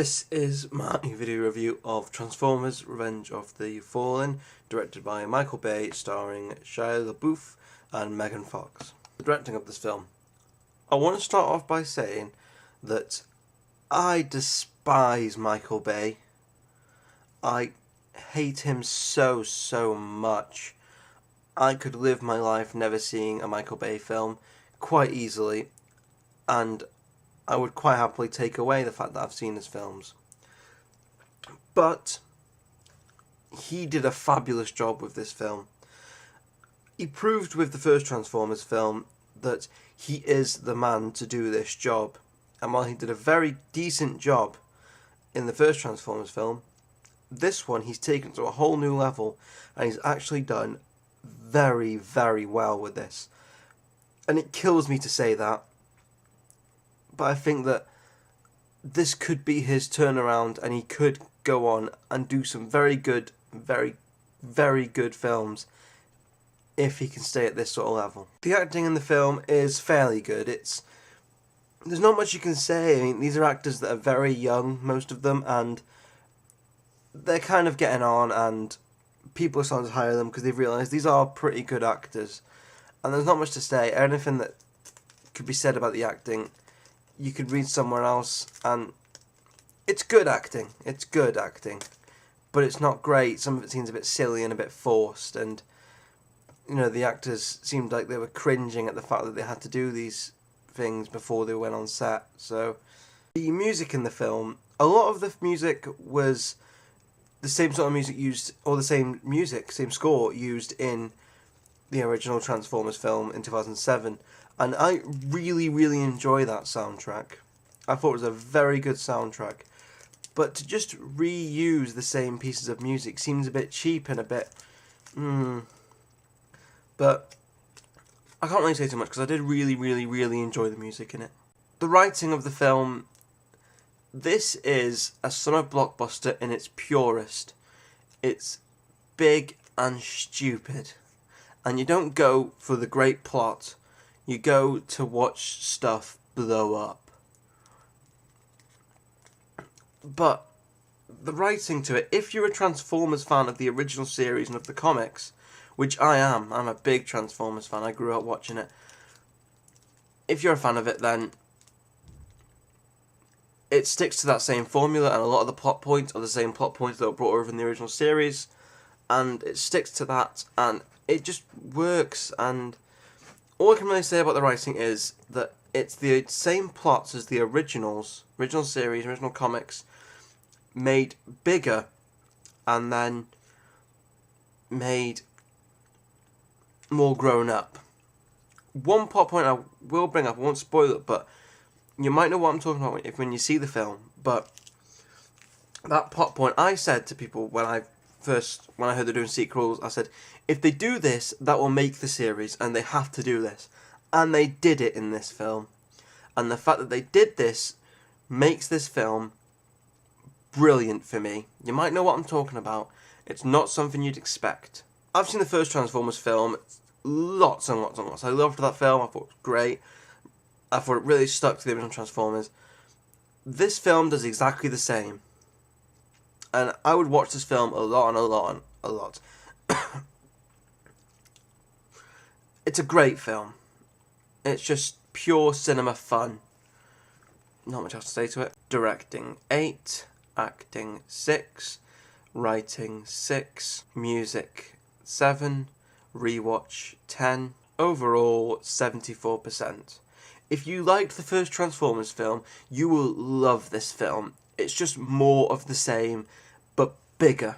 This is my video review of Transformers: Revenge of the Fallen, directed by Michael Bay, starring Shia LaBeouf and Megan Fox. The directing of this film. I want to start off by saying that I despise Michael Bay. I hate him so much. I could live my life never seeing a Michael Bay film quite easily, and I would quite happily take away the fact that I've seen his films. But he did a fabulous job with this film. He proved with the first Transformers film that he is the man to do this job. And while he did a very decent job in the first Transformers film, this one he's taken to a whole new level, and he's actually done very well with this. And it kills me to say that, but I think that this could be his turnaround, and he could go on and do some very good films if he can stay at this sort of level. The acting in the film is fairly good. There's not much you can say. I mean, these are actors that are very young, most of them, and they're kind of getting on, and people are starting to hire them because they've realised these are pretty good actors. And there's not much to say. Anything that could be said about the acting, you could read somewhere else, and it's good acting. It's good acting, but it's not great. Some of it seems a bit silly and a bit forced, and the actors seemed like they were cringing at the fact that they had to do these things before they went on set. So the music in the film, a lot of the music was the same sort of music used, or the same score used in the original Transformers film in 2007. And I really enjoy that soundtrack. I thought it was a very good soundtrack. But to just reuse the same pieces of music seems a bit cheap and a bit... But I can't really say too much because I did really enjoy the music in it. The writing of the film... This is a summer blockbuster in its purest. It's big and stupid. And you don't go for the great plot. You go to watch stuff blow up. But the writing to it, if you're a Transformers fan of the original series and of the comics, which I am, I'm a big Transformers fan, I grew up watching it. If you're a fan of it, then it sticks to that same formula, and a lot of the plot points are the same plot points that were brought over in the original series, and it sticks to that, and it just works. And all I can really say about the writing is that it's the same plots as the original series, original comics, made bigger, and then made more grown up. One plot point I will bring up, I won't spoil it, but you might know what I'm talking about when you see the film. But that plot point, I said to people when I heard they're doing sequels, I said, if they do this, that will make the series, and they have to do this. And they did it in this film. And the fact that they did this makes this film brilliant for me. You might know what I'm talking about. It's not something you'd expect. I've seen the first Transformers film lots and lots. I loved that film. I thought it was great. I thought it really stuck to the original Transformers. This film does exactly the same. And I would watch this film a lot. It's a great film. It's just pure cinema fun. Not much else to say to it. Directing 8, acting 6, writing 6, music 7, rewatch 10, overall 74%. If you liked the first Transformers film, you will love this film. It's just more of the same, but bigger.